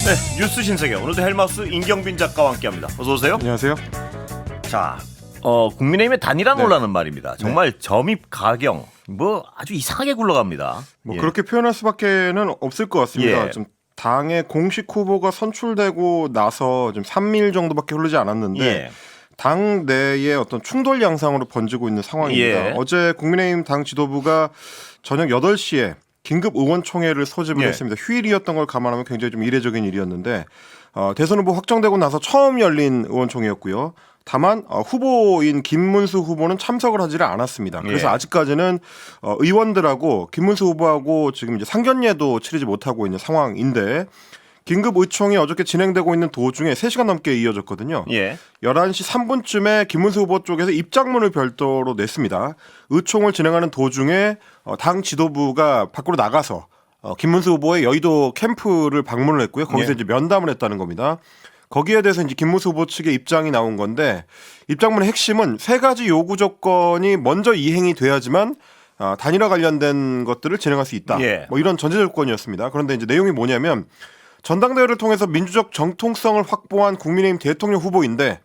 네, 뉴스 신세계 오늘도 헬마우스 임경빈 작가와 함께합니다. 어서 오세요. 안녕하세요. 자, 국민의힘의 단일화 네. 논란은 말입니다. 정말 점입 가경 뭐 아주 이상하게 굴러갑니다. 뭐 예. 그렇게 표현할 수밖에는 없을 것 같습니다. 예. 좀 당의 공식 후보가 선출되고 나서 좀 3일 정도밖에 흐르지 않았는데 예. 당 내의 어떤 충돌 양상으로 번지고 있는 상황입니다. 예. 어제 국민의힘 당 지도부가 저녁 8시에 긴급 의원총회를 소집을 예. 했습니다. 휴일이었던 걸 감안하면 굉장히 좀 이례적인 일이었는데 대선 후보 확정되고 나서 처음 열린 의원총회였고요. 다만 후보인 김문수 후보는 참석을 하지를 않았습니다. 그래서 예. 아직까지는 의원들하고 김문수 후보하고 지금 이제 상견례도 치르지 못하고 있는 상황인데 긴급 의총이 어저께 진행되고 있는 도중에 3시간 넘게 이어졌거든요. 예. 11시 3분쯤에 김문수 후보 쪽에서 입장문을 별도로 냈습니다. 의총을 진행하는 도중에 당 지도부가 밖으로 나가서 김문수 후보의 여의도 캠프를 방문을 했고요. 거기서 예. 이제 면담을 했다는 겁니다. 거기에 대해서 이제 김문수 후보 측의 입장이 나온 건데 입장문의 핵심은 3가지 요구 조건이 먼저 이행이 돼야지만 단일화 관련된 것들을 진행할 수 있다. 예. 뭐 이런 전제 조건이었습니다. 그런데 이제 내용이 뭐냐면 전당대회를 통해서 민주적 정통성을 확보한 국민의힘 대통령 후보인데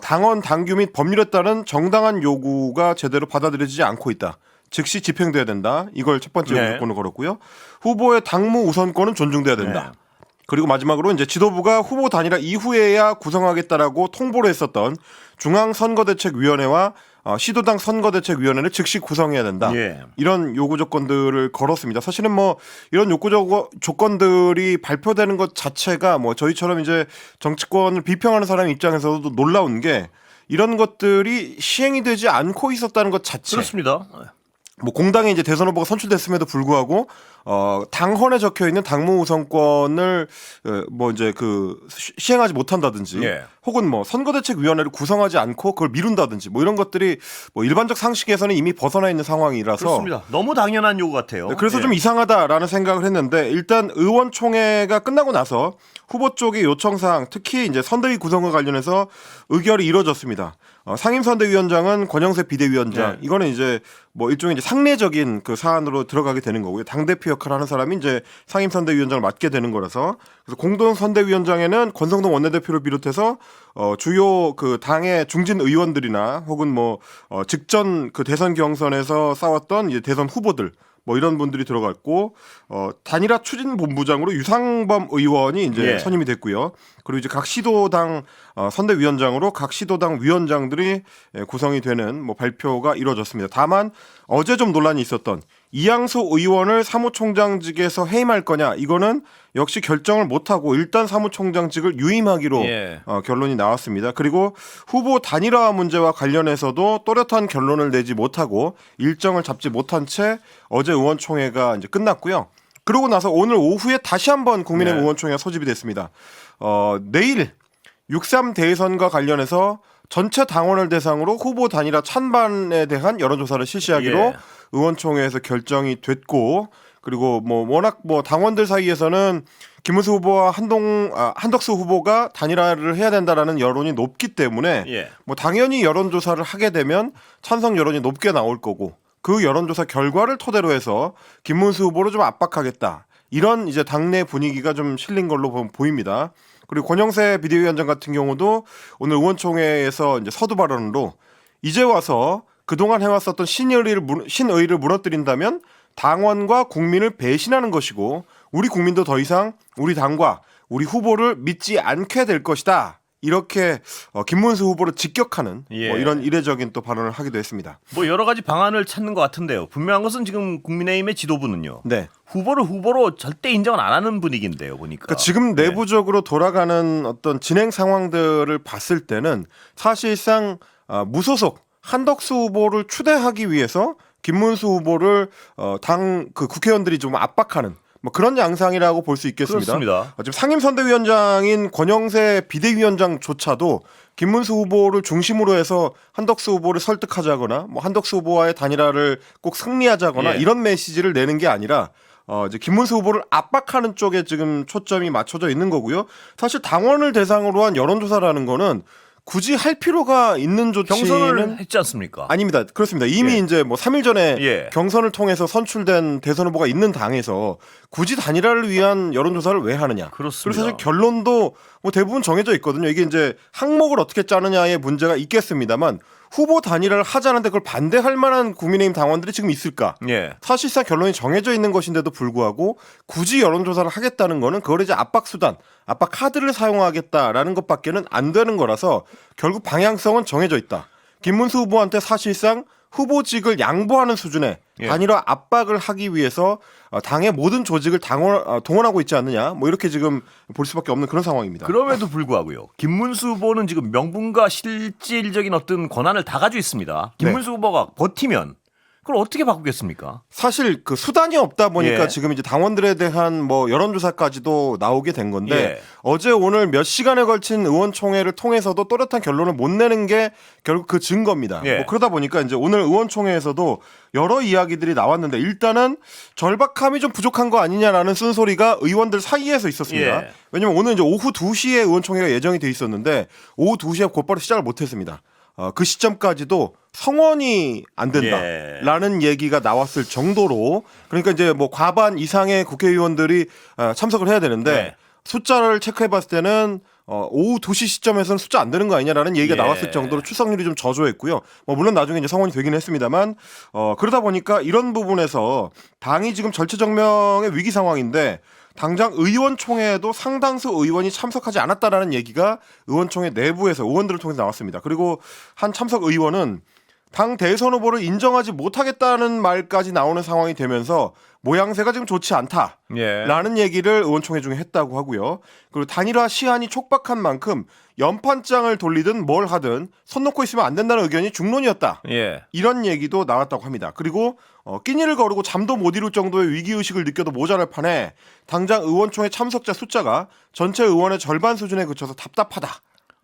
당원, 당규 및 법률에 따른 정당한 요구가 제대로 받아들여지지 않고 있다. 즉시 집행돼야 된다. 이걸 첫 번째 네. 요건을 걸었고요. 후보의 당무 우선권은 존중돼야 된다. 네. 그리고 마지막으로 이제 지도부가 후보 단일화 이후에야 구성하겠다라고 통보를 했었던 중앙선거대책위원회와 시도당 선거대책위원회를 즉시 구성해야 된다. 예. 이런 요구 조건들을 걸었습니다. 사실은 뭐 이런 요구 조건들이 발표되는 것 자체가 뭐 저희처럼 이제 정치권을 비평하는 사람 입장에서도 놀라운 게 이런 것들이 시행이 되지 않고 있었다는 것 자체. 그렇습니다. 뭐 공당에 이제 대선 후보가 선출됐음에도 불구하고 당헌에 적혀 있는 당무 우선권을 뭐 이제 시행하지 못한다든지 예. 혹은 뭐 선거대책위원회를 구성하지 않고 그걸 미룬다든지 뭐 이런 것들이 뭐 일반적 상식에서는 이미 벗어나 있는 상황이라서 그렇습니다. 너무 당연한 요구 같아요. 네, 그래서 예. 좀 이상하다라는 생각을 했는데 일단 의원총회가 끝나고 나서 후보 쪽의 요청사항 특히 이제 선대위 구성과 관련해서 의결이 이루어졌습니다. 상임선대위원장은 권영세 비대위원장 네. 이거는 이제 뭐 일종의 이제 상례적인 그 사안으로 들어가게 되는 거고요. 당대표 역할을 하는 사람이 이제 상임선대위원장을 맡게 되는 거라서 그래서 공동선대위원장에는 권성동 원내대표를 비롯해서 주요 그 당의 중진 의원들이나 혹은 뭐 직전 그 대선 경선에서 싸웠던 이제 대선 후보들 뭐 이런 분들이 들어갔고 단일화 추진본부장으로 유상범 의원이 이제 예. 선임이 됐고요. 그리고 이제 각 시도당 선대위원장으로 각 시도당 위원장들이 구성이 되는 뭐 발표가 이루어졌습니다. 다만 어제 좀 논란이 있었던 이양수 의원을 사무총장직에서 해임할 거냐 이거는 역시 결정을 못하고 일단 사무총장직을 유임하기로 예. 결론이 나왔습니다. 그리고 후보 단일화 문제와 관련해서도 또렷한 결론을 내지 못하고 일정을 잡지 못한 채 어제 의원총회가 이제 끝났고요. 그러고 나서 오늘 오후에 다시 한번 국민의힘 네. 의원총회가 소집이 됐습니다. 내일 6.3 대선과 관련해서 전체 당원을 대상으로 후보 단일화 찬반에 대한 여론조사를 실시하기로 예. 의원총회에서 결정이 됐고 그리고 뭐 워낙 뭐 당원들 사이에서는 김문수 후보와 한덕수 후보가 단일화를 해야 된다라는 여론이 높기 때문에 예. 뭐 당연히 여론조사를 하게 되면 찬성 여론이 높게 나올 거고 그 여론조사 결과를 토대로 해서 김문수 후보를 좀 압박하겠다. 이런 이제 당내 분위기가 좀 실린 걸로 보입니다. 그리고 권영세 비대위원장 같은 경우도 오늘 의원총회에서 이제 서두 발언으로 이제 와서 그동안 해왔었던 신의를 무너뜨린다면 당원과 국민을 배신하는 것이고 우리 국민도 더 이상 우리 당과 우리 후보를 믿지 않게 될 것이다. 이렇게 김문수 후보를 직격하는 예. 뭐 이런 이례적인 또 발언을 하기도 했습니다. 뭐 여러 가지 방안을 찾는 것 같은데요. 분명한 것은 지금 국민의힘의 지도부는요. 네. 후보를 후보로 절대 인정을 안 하는 분위기인데요. 보니까. 그러니까 지금 내부적으로 돌아가는 어떤 진행 상황들을 봤을 때는 사실상 무소속 한덕수 후보를 추대하기 위해서 김문수 후보를 당 그 국회의원들이 좀 압박하는 뭐 그런 양상이라고 볼 수 있겠습니다. 그렇습니다. 지금 상임선대위원장인 권영세 비대위원장조차도 김문수 후보를 중심으로 해서 한덕수 후보를 설득하자거나 뭐 한덕수 후보와의 단일화를 꼭 승리하자거나 예. 이런 메시지를 내는 게 아니라 이제 김문수 후보를 압박하는 쪽에 지금 초점이 맞춰져 있는 거고요. 사실 당원을 대상으로 한 여론조사라는 거는 굳이 할 필요가 있는 조치는 경선을 했지 않습니까? 아닙니다. 그렇습니다. 이미 예. 이제 뭐 3일 전에 예. 경선을 통해서 선출된 대선 후보가 있는 당에서 굳이 단일화를 위한 여론조사를 왜 하느냐. 그렇습니다. 그리고 사실 결론도 뭐 대부분 정해져 있거든요. 이게 이제 항목을 어떻게 짜느냐의 문제가 있겠습니다만 후보 단일화를 하자는데 그걸 반대할 만한 국민의힘 당원들이 지금 있을까? 예. 사실상 결론이 정해져 있는 것인데도 불구하고 굳이 여론조사를 하겠다는 거는 그걸 이제 압박 수단, 압박 카드를 사용하겠다라는 것밖에는 안 되는 거라서 결국 방향성은 정해져 있다. 김문수 후보한테 사실상 후보직을 양보하는 수준의 예. 단일화 압박을 하기 위해서 당의 모든 조직을 동원하고 있지 않느냐, 뭐 이렇게 지금 볼 수밖에 없는 그런 상황입니다. 그럼에도 불구하고요. 김문수 후보는 지금 명분과 실질적인 어떤 권한을 다 가지고 있습니다. 김문수 후보가 버티면 그걸 어떻게 바꾸겠습니까? 사실 그 수단이 없다 보니까 예. 지금 이제 당원들에 대한 뭐 여론조사까지도 나오게 된 건데 예. 어제 오늘 몇 시간에 걸친 의원총회를 통해서도 또렷한 결론을 못 내는 게 결국 그 증거입니다. 예. 뭐 그러다 보니까 이제 오늘 의원총회에서도 여러 이야기들이 나왔는데 일단은 절박함이 좀 부족한 거 아니냐라는 쓴소리가 의원들 사이에서 있었습니다. 예. 왜냐면 오늘 이제 오후 2시에 의원총회가 예정이 돼 있었는데 오후 2시에 곧바로 시작을 못 했습니다. 그 시점까지도 성원이 안 된다라는 얘기가 나왔을 정도로 그러니까 이제 뭐 과반 이상의 국회의원들이 참석을 해야 되는데 네. 숫자를 체크해봤을 때는 오후 2시 시점에서는 숫자 안 되는 거 아니냐라는 얘기가 예. 나왔을 정도로 출석률이 좀 저조했고요. 뭐 물론 나중에 이제 성원이 되긴 했습니다만 그러다 보니까 이런 부분에서 당이 지금 절체절명의 위기 상황인데 당장 의원총회에도 상당수 의원이 참석하지 않았다라는 얘기가 의원총회 내부에서 의원들을 통해서 나왔습니다. 그리고 한 참석 의원은 당 대선 후보를 인정하지 못하겠다는 말까지 나오는 상황이 되면서 모양새가 지금 좋지 않다라는 예. 얘기를 의원총회 중에 했다고 하고요. 그리고 단일화 시한이 촉박한 만큼 연판장을 돌리든 뭘 하든 손 놓고 있으면 안 된다는 의견이 중론이었다. 예. 이런 얘기도 나왔다고 합니다. 그리고 끼니를 거르고 잠도 못 이룰 정도의 위기의식을 느껴도 모자랄 판에 당장 의원총회 참석자 숫자가 전체 의원의 절반 수준에 그쳐서 답답하다.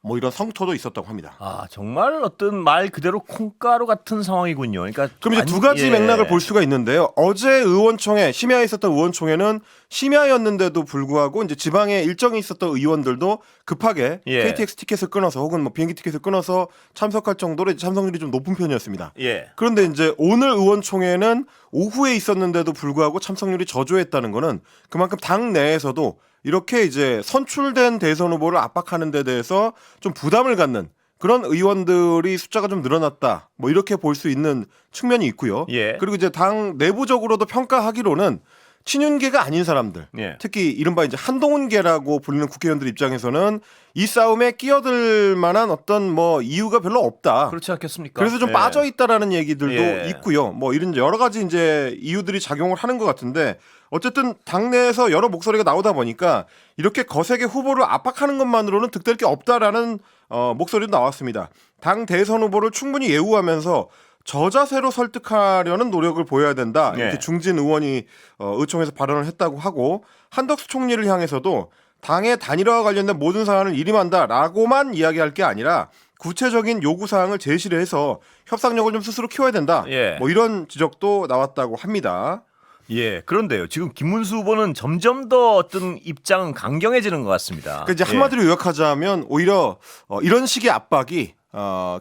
뭐 이런 성토도 있었다고 합니다. 아 정말 어떤 말 그대로 콩가루 같은 상황이군요. 그러니까 그럼 이제 두 가지 예. 맥락을 볼 수가 있는데요. 어제 의원총회 심야에 있었던 의원총회는 심야였는데도 불구하고 이제 지방에 일정이 있었던 의원들도 급하게 예. KTX 티켓을 끊어서 혹은 뭐 비행기 티켓을 끊어서 참석할 정도로 이제 참석률이 좀 높은 편이었습니다. 예. 그런데 이제 오늘 의원총회는 오후에 있었는데도 불구하고 참석률이 저조했다는 거는 그만큼 당 내에서도 이렇게 이제 선출된 대선 후보를 압박하는 데 대해서 좀 부담을 갖는 그런 의원들이 숫자가 좀 늘어났다. 뭐 이렇게 볼 수 있는 측면이 있고요. 예. 그리고 이제 당 내부적으로도 평가하기로는 친윤계가 아닌 사람들, 예. 특히 이른바 이제 한동훈계라고 불리는 국회의원들 입장에서는 이 싸움에 끼어들 만한 어떤 뭐 이유가 별로 없다. 그렇지 않겠습니까? 그래서 좀 예. 빠져 있다라는 얘기들도 예. 있고요. 뭐 이런 여러 가지 이제 이유들이 작용을 하는 것 같은데 어쨌든 당내에서 여러 목소리가 나오다 보니까 이렇게 거세게 후보를 압박하는 것만으로는 득될 게 없다라는 목소리도 나왔습니다. 당 대선 후보를 충분히 예우하면서 저자세로 설득하려는 노력을 보여야 된다. 이렇게 예. 중진 의원이 의총에서 발언을 했다고 하고 한덕수 총리를 향해서도 당의 단일화와 관련된 모든 사안을 일임한다라고만 이야기할 게 아니라 구체적인 요구사항을 제시를 해서 협상력을 좀 스스로 키워야 된다. 예. 뭐 이런 지적도 나왔다고 합니다. 예. 그런데요. 지금 김문수 후보는 점점 더 어떤 입장은 강경해지는 것 같습니다. 그러니까 이제 한마디로 요약하자면 오히려 이런 식의 압박이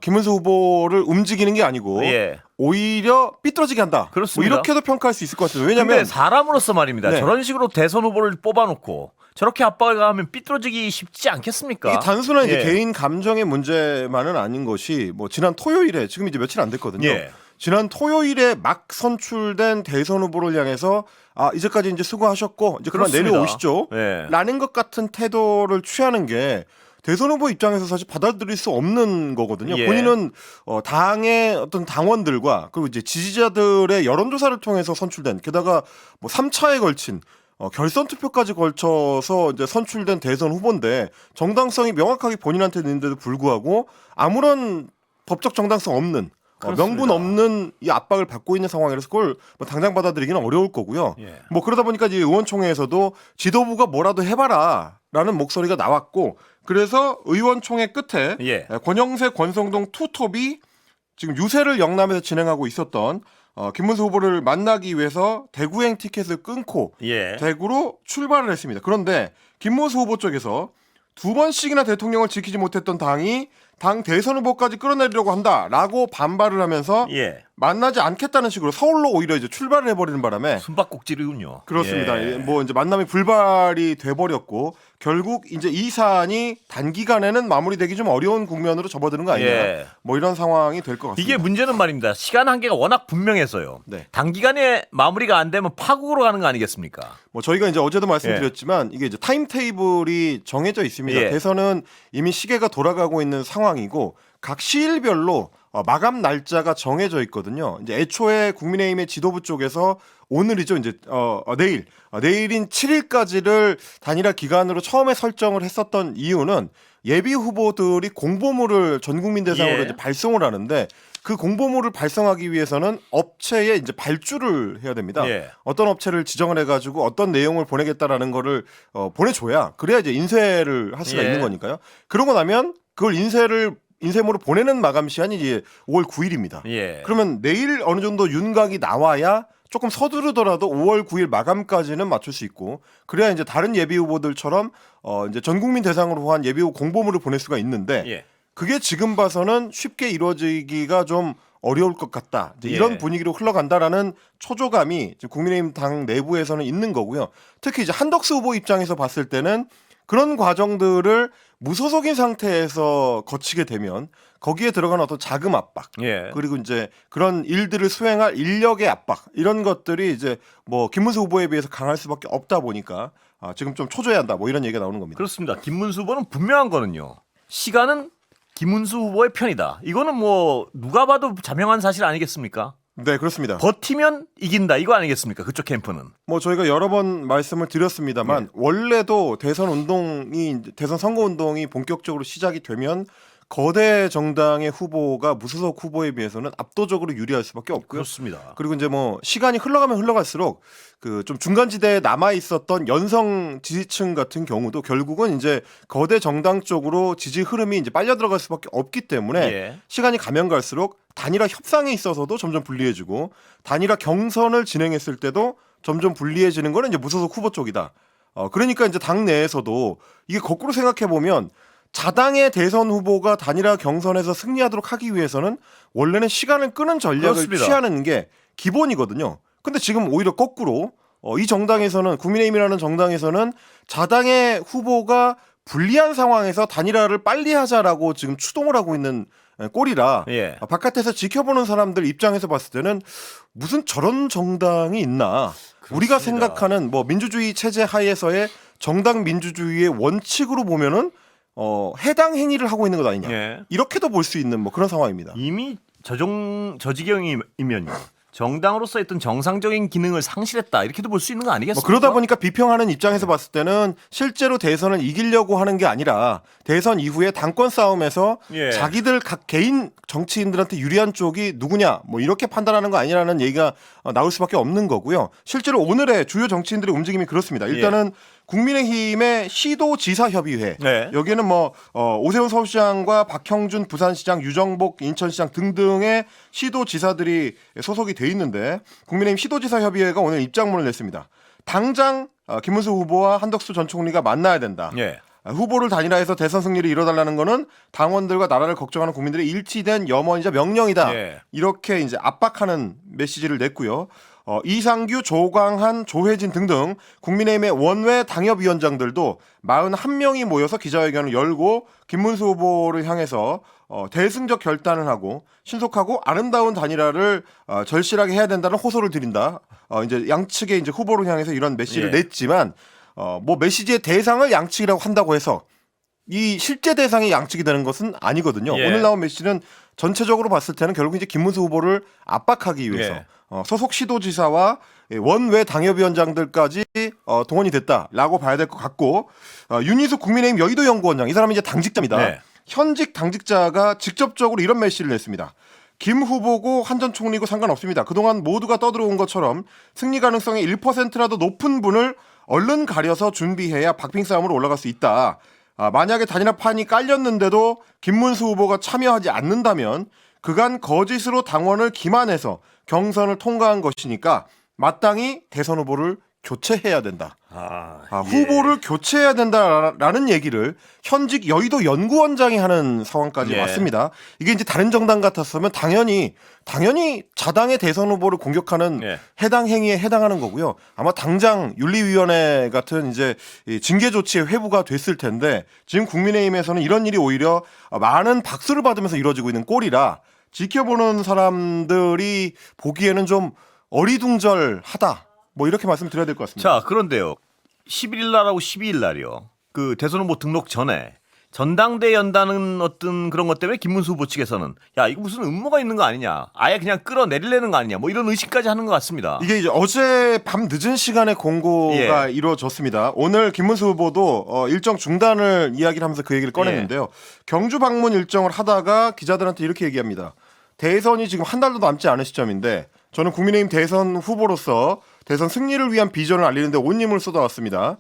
김문수 후보를 움직이는 게 아니고 예. 오히려 삐뚤어지게 한다. 그렇습니다. 뭐 이렇게도 평가할 수 있을 것 같아요. 근데 왜냐하면 사람으로서 말입니다. 네. 저런 식으로 대선 후보를 뽑아놓고 저렇게 압박을 가하면 삐뚤어지기 쉽지 않겠습니까? 이게 단순한 이제 예. 개인 감정의 문제만은 아닌 것이 뭐 지난 토요일에 지금 이제 며칠 안 됐거든요. 예. 지난 토요일에 막 선출된 대선 후보를 향해서 이제까지 이제 수고하셨고 이제 그만 그렇습니다. 내려오시죠. 예. 라는 것 같은 태도를 취하는 게 대선 후보 입장에서 사실 받아들일 수 없는 거거든요. 예. 본인은 당의 어떤 당원들과 그리고 이제 지지자들의 여론조사를 통해서 선출된 게다가 뭐 3차에 걸친 결선 투표까지 걸쳐서 이제 선출된 대선 후보인데 정당성이 명확하게 본인한테 있는데도 불구하고 아무런 법적 정당성 없는 명분 없는 이 압박을 받고 있는 상황이라서 그걸 뭐 당장 받아들이기는 어려울 거고요. 예. 뭐 그러다 보니까 이제 의원총회에서도 지도부가 뭐라도 해봐라라는 목소리가 나왔고 그래서 의원총회 끝에 예. 권영세, 권성동 투톱이 지금 유세를 영남에서 진행하고 있었던 김문수 후보를 만나기 위해서 대구행 티켓을 끊고 예. 대구로 출발을 했습니다. 그런데 김문수 후보 쪽에서 두 번씩이나 대통령을 지키지 못했던 당이 당 대선 후보까지 끌어내리려고 한다라고 반발을 하면서 예. 만나지 않겠다는 식으로 서울로 오히려 이제 출발을 해버리는 바람에 숨바꼭질이군요. 그렇습니다. 예. 뭐 이제 만남이 불발이 돼버렸고 결국 이제 이 사안이 단기간에는 마무리되기 좀 어려운 국면으로 접어드는 거 아니냐. 예. 뭐 이런 상황이 될 것 같습니다. 이게 문제는 말입니다. 시간 한계가 워낙 분명해서요. 네. 단기간에 마무리가 안 되면 파국으로 가는 거 아니겠습니까? 뭐 저희가 이제 어제도 말씀드렸지만 이게 이제 타임 테이블이 정해져 있습니다. 예. 대선은 이미 시계가 돌아가고 있는 상황이고 각 시일별로 마감 날짜가 정해져 있거든요. 이제 애초에 국민의힘의 지도부 쪽에서 오늘이죠. 이제 내일인 7일까지를 단일화 기간으로 처음에 설정을 했었던 이유는 예비 후보들이 공보물을 전 국민 대상으로 예. 이제 발송을 하는데 그 공보물을 발송하기 위해서는 업체에 이제 발주를 해야 됩니다. 예. 어떤 업체를 지정을 해가지고 어떤 내용을 보내겠다라는 거를 보내줘야 그래야 이제 인쇄를 할 수가 예. 있는 거니까요. 그러고 나면 그걸 인쇄물을 보내는 마감 시한이 이제 5월 9일입니다. 예. 그러면 내일 어느 정도 윤곽이 나와야 조금 서두르더라도 5월 9일 마감까지는 맞출 수 있고 그래야 이제 다른 예비 후보들처럼 이제 전 국민 대상으로 한 예비 후보 공보물을 보낼 수가 있는데 예. 그게 지금 봐서는 쉽게 이루어지기가 좀 어려울 것 같다. 이제 이런 예. 분위기로 흘러간다라는 초조감이 지금 국민의힘 당 내부에서는 있는 거고요. 특히 이제 한덕수 후보 입장에서 봤을 때는 그런 과정들을 무소속인 상태에서 거치게 되면 거기에 들어가는 어떤 자금 압박 예. 그리고 이제 그런 일들을 수행할 인력의 압박 이런 것들이 이제 뭐 김문수 후보에 비해서 강할 수밖에 없다 보니까 지금 좀 초조해야 한다 뭐 이런 얘기가 나오는 겁니다. 그렇습니다. 김문수 후보는 분명한 거는요. 시간은 김문수 후보의 편이다. 이거는 뭐 누가 봐도 자명한 사실 아니겠습니까? 네, 그렇습니다. 버티면 이긴다. 이거 아니겠습니까? 그쪽 캠프는. 뭐 저희가 여러 번 말씀을 드렸습니다만 원래도 대선 선거 운동이 본격적으로 시작이 되면 거대 정당의 후보가 무소속 후보에 비해서는 압도적으로 유리할 수밖에 없고요. 그렇습니다. 그리고 이제 뭐 시간이 흘러가면 흘러갈수록 그 좀 중간지대에 남아 있었던 연성 지지층 같은 경우도 결국은 이제 거대 정당 쪽으로 지지 흐름이 이제 빨려 들어갈 수밖에 없기 때문에 예. 시간이 가면 갈수록 단일화 협상에 있어서도 점점 불리해지고 단일화 경선을 진행했을 때도 점점 불리해지는 거는 이제 무소속 후보 쪽이다. 그러니까 이제 당 내에서도 이게 거꾸로 생각해 보면 자당의 대선 후보가 단일화 경선에서 승리하도록 하기 위해서는 원래는 시간을 끄는 전략을 그렇습니다. 취하는 게 기본이거든요. 근데 지금 오히려 거꾸로 이 정당에서는 국민의힘이라는 정당에서는 자당의 후보가 불리한 상황에서 단일화를 빨리 하자라고 지금 추동을 하고 있는 꼴이라 예. 바깥에서 지켜보는 사람들 입장에서 봤을 때는 무슨 저런 정당이 있나. 우리가 생각하는 뭐 민주주의 체제 하에서의 정당 민주주의의 원칙으로 보면은 해당 행위를 하고 있는 것 아니냐. 예. 이렇게도 볼 수 있는 뭐 그런 상황입니다. 이미 저지경이면요. 정당으로서 어떤 정상적인 기능을 상실했다. 이렇게도 볼 수 있는 거 뭐 아니겠습니까? 그러다 보니까 비평하는 입장에서 봤을 때는 실제로 대선을 이기려고 하는 게 아니라 대선 이후에 당권 싸움에서 예. 자기들 각 개인 정치인들한테 유리한 쪽이 누구냐 뭐 이렇게 판단하는 거 아니라는 얘기가 나올 수밖에 없는 거고요. 실제로 오늘의 주요 정치인들의 움직임이 그렇습니다. 일단은 국민의힘의 시도지사협의회 네. 여기는 뭐 오세훈 서울시장과 박형준 부산시장, 유정복 인천시장 등등의 시도지사들이 소속이 돼 있는데 국민의힘 시도지사협의회가 오늘 입장문을 냈습니다. 당장 김문수 후보와 한덕수 전 총리가 만나야 된다. 예. 후보를 단일화해서 대선 승리를 이뤄달라는 거는 당원들과 나라를 걱정하는 국민들의 일치된 염원이자 명령이다. 예. 이렇게 이제 압박하는 메시지를 냈고요. 이상규, 조광한, 조혜진 등등 국민의힘의 원외 당협위원장들도 41명이 모여서 기자회견을 열고 김문수 후보를 향해서 대승적 결단을 하고 신속하고 아름다운 단일화를 절실하게 해야 된다는 호소를 드린다. 이제 양측의 이제 후보를 향해서 이런 메시지를 예. 냈지만 뭐 메시지의 대상을 양측이라고 한다고 해서 이 실제 대상이 양측이 되는 것은 아니거든요. 예. 오늘 나온 메시지는 전체적으로 봤을 때는 결국 이제 김문수 후보를 압박하기 위해서 예. 소속 시도지사와 원외 당협위원장들까지 동원이 됐다라고 봐야 될 것 같고 윤희숙 국민의힘 여의도 연구원장 이 사람은 이제 당직자입니다. 네. 현직 당직자가 직접적으로 이런 메시지를 냈습니다. 김 후보고 한 전 총리고 상관없습니다. 그동안 모두가 떠들어온 것처럼 승리 가능성이 1%라도 높은 분을 얼른 가려서 준비해야 박빙 싸움으로 올라갈 수 있다. 만약에 단일화판이 깔렸는데도 김문수 후보가 참여하지 않는다면 그간 거짓으로 당원을 기만해서 경선을 통과한 것이니까 마땅히 대선 후보를 교체해야 된다. 예. 후보를 교체해야 된다라는 얘기를 현직 여의도 연구원장이 하는 상황까지 예. 왔습니다. 이게 이제 다른 정당 같았으면 당연히 자당의 대선 후보를 공격하는 예. 해당 행위에 해당하는 거고요. 아마 당장 윤리위원회 같은 이제 이 징계 조치의 회부가 됐을 텐데 지금 국민의힘에서는 이런 일이 오히려 많은 박수를 받으면서 이루어지고 있는 꼴이라 지켜보는 사람들이 보기에는 좀 어리둥절하다. 뭐 이렇게 말씀드려야 될 것 같습니다. 자, 그런데요. 11일 날하고 12일 날이요. 그 대선 후보 등록 전에 전당대 연다는 어떤 그런 것 때문에 김문수 후보 측에서는 야, 이거 무슨 음모가 있는 거 아니냐. 아예 그냥 끌어내리려는 거 아니냐. 뭐 이런 의식까지 하는 것 같습니다. 이게 이제 어제 밤 늦은 시간에 공고가 이루어졌습니다. 오늘 김문수 후보도 일정 중단을 이야기를 하면서 그 얘기를 꺼냈는데요. 경주 방문 일정을 하다가 기자들한테 이렇게 얘기합니다. 대선이 지금 한 달도 남지 않은 시점인데 저는 국민의힘 대선 후보로서 대선 승리를 위한 비전을 알리는데 온 힘을 쏟아왔습니다.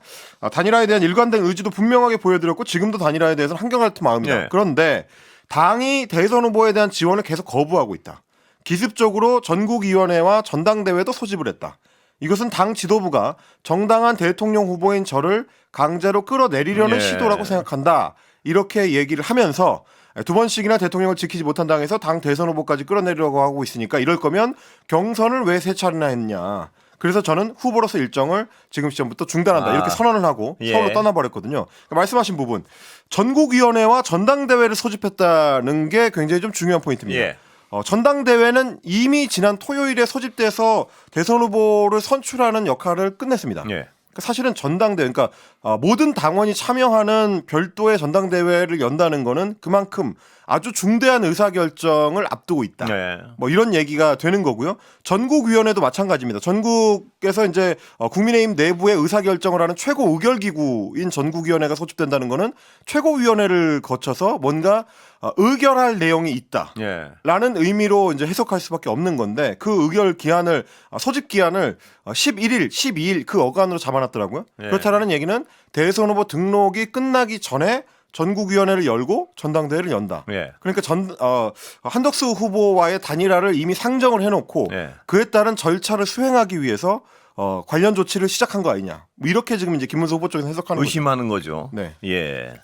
단일화에 대한 일관된 의지도 분명하게 보여드렸고 지금도 단일화에 대해서는 한결같은 마음이다. 예. 그런데 당이 대선 후보에 대한 지원을 계속 거부하고 있다. 기습적으로 전국위원회와 전당대회도 소집을 했다. 이것은 당 지도부가 정당한 대통령 후보인 저를 강제로 끌어내리려는 예. 시도라고 생각한다. 이렇게 얘기를 하면서 두 번씩이나 대통령을 지키지 못한 당에서 당 대선 후보까지 끌어내려고 하고 있으니까 이럴 거면 경선을 왜 세 차례나 했냐. 그래서 저는 후보로서 일정을 지금 시점부터 중단한다. 이렇게 선언을 하고 예. 서울로 떠나버렸거든요. 그러니까 말씀하신 부분 전국위원회와 전당대회를 소집했다는 게 굉장히 좀 중요한 포인트입니다. 예. 전당대회는 이미 지난 토요일에 소집돼서 대선 후보를 선출하는 역할을 끝냈습니다. 예. 사실은 전당대회, 그러니까 모든 당원이 참여하는 별도의 전당대회를 연다는 거는 그만큼 아주 중대한 의사결정을 앞두고 있다. 네. 뭐 이런 얘기가 되는 거고요. 전국위원회도 마찬가지입니다. 전국에서 이제 국민의힘 내부의 의사결정을 하는 최고 의결기구인 전국위원회가 소집된다는 거는 최고위원회를 거쳐서 뭔가 의결할 내용이 있다. 예. 라는 의미로 이제 해석할 수밖에 없는 건데 그 의결 기한을 소집 기한을 11일, 12일 그 어간으로 잡아놨더라고요. 예. 그렇다라는 얘기는 대선 후보 등록이 끝나기 전에 전국위원회를 열고 전당대회를 연다. 예. 그러니까 한덕수 후보와의 단일화를 이미 상정을 해놓고 예. 그에 따른 절차를 수행하기 위해서 관련 조치를 시작한 거 아니냐. 뭐 이렇게 지금 이제 김문수 후보 쪽에서 해석하는 거죠. 의심하는 거죠. 네. 예.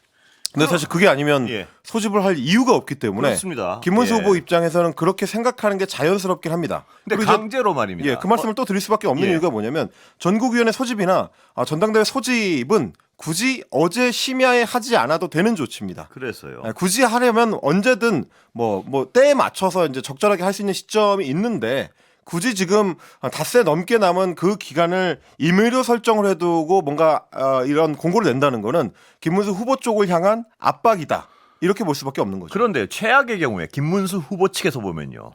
근데 사실 그게 아니면 예. 소집을 할 이유가 없기 때문에 그렇습니다. 김문수 예. 후보 입장에서는 그렇게 생각하는 게 자연스럽긴 합니다. 근데 그리고 이제 강제로 말입니다. 예, 그 말씀을 또 드릴 수밖에 없는 예. 이유가 뭐냐면 전국위원회 소집이나 전당대회 소집은 굳이 어제 심야에 하지 않아도 되는 조치입니다. 그래서요. 굳이 하려면 언제든 뭐 때에 맞춰서 이제 적절하게 할 수 있는 시점이 있는데 굳이 지금 닷새 넘게 남은 그 기간을 임의로 설정을 해두고 뭔가 이런 공고를 낸다는 거는 김문수 후보 쪽을 향한 압박이다. 이렇게 볼 수밖에 없는 거죠. 그런데 최악의 경우에 김문수 후보 측에서 보면요.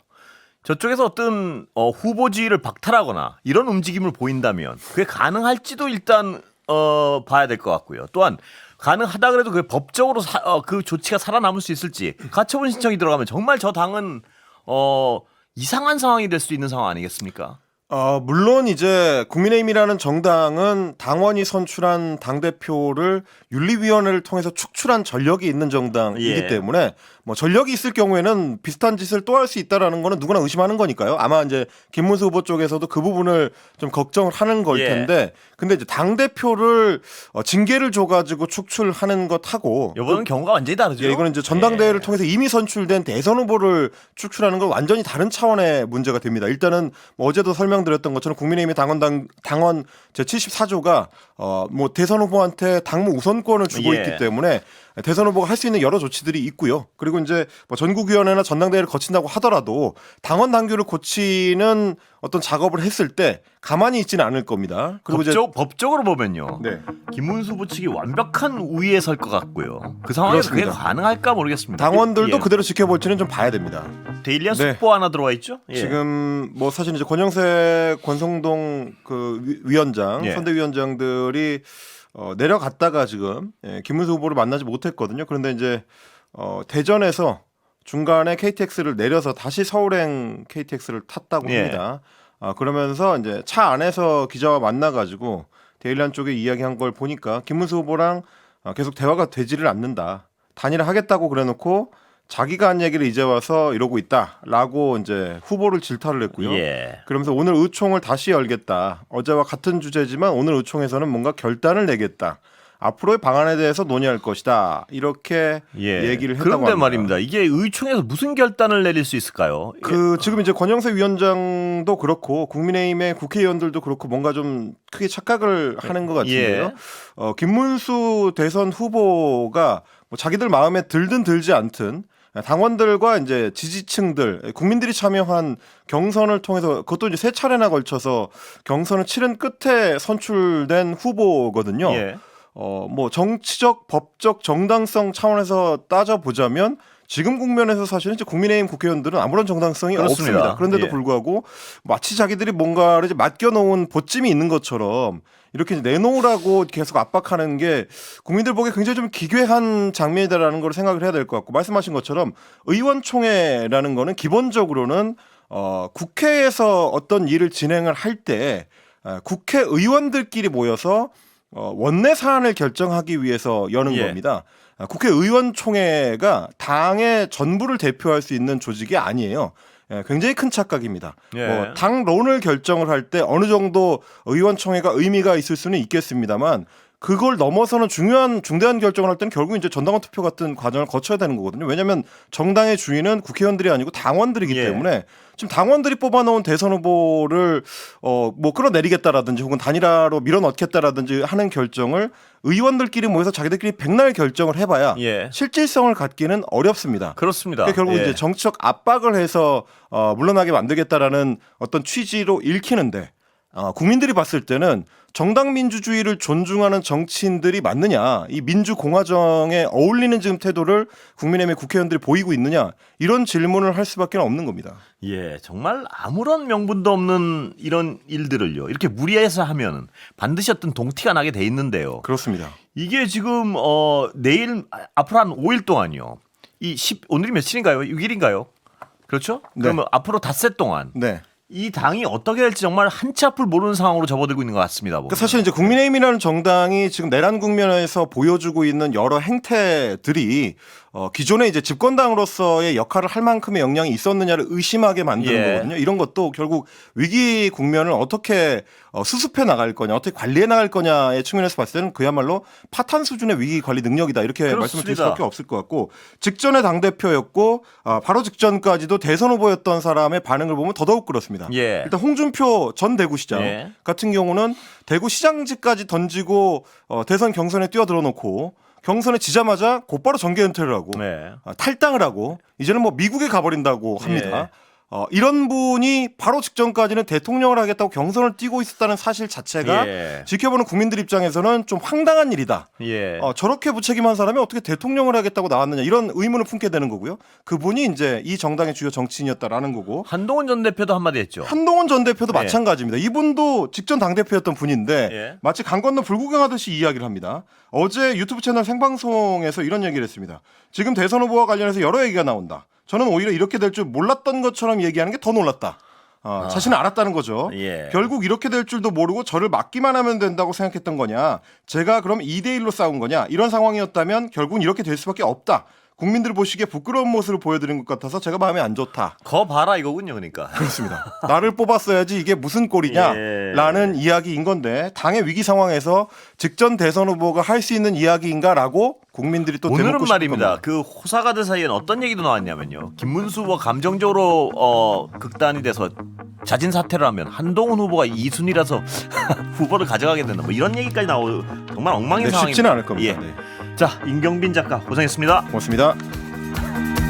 저쪽에서 어떤 후보지를 박탈하거나 이런 움직임을 보인다면 그게 가능할지도 일단 봐야 될 것 같고요. 또한 가능하다 그래도 그 법적으로 그 조치가 살아남을 수 있을지 가처분 신청이 들어가면 정말 저 당은 이상한 상황이 될 수 있는 상황 아니겠습니까? 물론 이제 국민의힘이라는 정당은 당원이 선출한 당대표를 윤리위원회를 통해서 축출한 전력이 있는 정당이기 예. 때문에 뭐 전력이 있을 경우에는 비슷한 짓을 또 할 수 있다라는 거는 누구나 의심하는 거니까요. 아마 이제 김문수 후보 쪽에서도 그 부분을 좀 걱정을 하는 걸 예. 텐데 근데 이제 당대표를 징계를 줘가지고 축출하는 것하고 이번은 경우가 완전히 다르죠. 예, 이거는 이제 전당대회를 예. 통해서 이미 선출된 대선 후보를 축출하는 건 완전히 다른 차원의 문제가 됩니다. 일단은 뭐 어제도 설명드렸던 것처럼 국민의힘의 당원 제74조가 뭐 대선 후보한테 당무 우선권을 주고 예. 있기 때문에 대선 후보가 할 수 있는 여러 조치들이 있고요. 그리고 이제 뭐 전국위원회나 전당대회를 거친다고 하더라도 당원 당규를 고치는 어떤 작업을 했을 때 가만히 있지는 않을 겁니다. 그리고 법적으로 보면요. 네. 김문수 후보 측이 완벽한 우위에 설 것 같고요. 그 상황에서 그게 그렇습니다. 가능할까 모르겠습니다. 당원들도 예. 그대로 지켜볼지는 좀 봐야 됩니다. 데일리한 네. 속보 하나 들어와 있죠? 예. 지금 뭐 사실 이제 권영세 권성동 그 위원장 예. 선대위원장들이 내려갔다가 지금 김문수 후보를 만나지 못했거든요. 그런데 이제 대전에서 중간에 KTX를 내려서 다시 서울행 KTX를 탔다고 예. 합니다. 그러면서 이제 차 안에서 기자와 만나가지고 데일리안 쪽에 이야기한 걸 보니까 김문수 후보랑 계속 대화가 되지를 않는다. 단일화 하겠다고 그래놓고 자기가 한 얘기를 이제 와서 이러고 있다라고 이제 후보를 질타를 했고요. 예. 그러면서 오늘 의총을 다시 열겠다. 어제와 같은 주제지만 오늘 의총에서는 뭔가 결단을 내겠다. 앞으로의 방안에 대해서 논의할 것이다. 이렇게 얘기를 했다고 그런데 합니다. 말입니다. 이게 의총에서 무슨 결단을 내릴 수 있을까요? 지금 이제 권영세 위원장도 그렇고 국민의힘의 국회의원들도 그렇고 뭔가 좀 크게 착각을 하는 것 같은데요. 김문수 대선 후보가 뭐 자기들 마음에 들든 들지 않든 당원들과 이제 지지층들, 국민들이 참여한 경선을 통해서 그것도 이제 3차례나 걸쳐서 경선을 치른 끝에 선출된 후보거든요. 예. 뭐 정치적, 법적 정당성 차원에서 따져보자면 지금 국면에서 사실은 이제 국민의힘 국회의원들은 아무런 정당성이 그렇습니다. 없습니다. 그런데도 예. 불구하고 마치 자기들이 뭔가를 이제 맡겨놓은 보찜이 있는 것처럼 이렇게 내놓으라고 계속 압박하는 게 국민들 보기에 굉장히 좀 기괴한 장면이다라는 걸 생각을 해야 될 것 같고 말씀하신 것처럼 의원총회라는 거는 기본적으로는 국회에서 어떤 일을 진행을 할 때 국회의원들끼리 모여서 원내 사안을 결정하기 위해서 여는 겁니다. 국회의원총회가 당의 전부를 대표할 수 있는 조직이 아니에요. 굉장히 큰 착각입니다. 예. 당론을 결정을 할 때 어느 정도 의원총회가 의미가 있을 수는 있겠습니다만 그걸 넘어서는 중대한 결정을 할 때는 결국 이제 전당원 투표 같은 과정을 거쳐야 되는 거거든요. 왜냐하면 정당의 주인은 국회의원들이 아니고 당원들이기 때문에 지금 당원들이 뽑아놓은 대선 후보를 뭐 끌어내리겠다라든지 혹은 단일화로 밀어넣겠다라든지 하는 결정을 의원들끼리 모여서 자기들끼리 백날 결정을 해봐야 실질성을 갖기는 어렵습니다. 그렇습니다. 그러니까 결국 이제 정치적 압박을 해서 물러나게 만들겠다라는 어떤 취지로 읽히는데 국민들이 봤을 때는 정당 민주주의를 존중하는 정치인들이 맞느냐, 이 민주공화정에 어울리는 지금 태도를 국민의힘의 국회의원들이 보이고 있느냐 이런 질문을 할 수밖에 없는 겁니다. 예, 정말 아무런 명분도 없는 이런 일들을요 이렇게 무리해서 하면 반드시 어떤 동티가 나게 돼 있는데요. 그렇습니다. 이게 지금 내일 앞으로 한 5일 동안요. 오늘이 며칠인가요? 6일인가요? 그렇죠? 네. 그러면 앞으로 닷새 동안 이 당이 어떻게 될지 정말 한치 앞을 모르는 상황으로 접어들고 있는 것 같습니다. 그러니까 사실 이제 국민의힘이라는 정당이 지금 내란 국면에서 보여주고 있는 여러 행태들이 기존에 이제 집권당으로서의 역할을 할 만큼의 역량이 있었느냐를 의심하게 만드는 거거든요. 이런 것도 결국 위기 국면을 어떻게 수습해 나갈 거냐, 어떻게 관리해 나갈 거냐의 측면에서 봤을 때는 그야말로 파탄 수준의 위기 관리 능력이다 이렇게 말씀을 드릴 수밖에 없을 것 같고 직전에 당대표였고 바로 직전까지도 대선 후보였던 사람의 반응을 보면 더더욱 그렇습니다. 일단 홍준표 전 대구시장 같은 경우는 대구시장직까지 던지고 대선 경선에 뛰어들어 놓고 경선에 지자마자 곧바로 정계 은퇴를 하고 탈당을 하고 이제는 뭐 미국에 가버린다고 합니다. 이런 분이 바로 직전까지는 대통령을 하겠다고 경선을 뛰고 있었다는 사실 자체가 지켜보는 국민들 입장에서는 좀 황당한 일이다. 저렇게 무책임한 사람이 어떻게 대통령을 하겠다고 나왔느냐 이런 의문을 품게 되는 거고요. 그분이 이제 이 정당의 주요 정치인이었다라는 거고. 한동훈 전 대표도 한마디 했죠. 한동훈 전 대표도 마찬가지입니다. 이분도 직전 당대표였던 분인데 마치 강 건너 불구경하듯이 이야기를 합니다. 어제 유튜브 채널 생방송에서 이런 얘기를 했습니다. 지금 대선 후보와 관련해서 여러 얘기가 나온다. 저는 오히려 이렇게 될 줄 몰랐던 것처럼 얘기하는 게 더 놀랐다. 자신은 알았다는 거죠. 결국 이렇게 될 줄도 모르고 저를 막기만 하면 된다고 생각했던 거냐. 제가 그럼 2대1로 싸운 거냐. 이런 상황이었다면 결국은 이렇게 될 수밖에 없다. 국민들 보시기에 부끄러운 모습을 보여드린 것 같아서 제가 마음에 안 좋다. 거 봐라 이거군요. 그러니까. 그렇습니다. 나를 뽑았어야지 이게 무슨 꼴이냐라는 이야기인 건데 당의 위기 상황에서 직전 대선 후보가 할 수 있는 이야기인가라고 국민들이 또 오늘은 되묻고 말입니다. 그 호사가들 사이엔 어떤 얘기도 나왔냐면요. 김문수 후보 감정적으로 극단이 돼서 자진 사퇴를 하면 한동훈 후보가 2순위라서 후보를 가져가게 된다. 뭐 이런 얘기까지 나오고 정말 엉망인 상황입니다. 쉽지는 않을 겁니다. 자, 임경빈 작가 고생했습니다. 고맙습니다.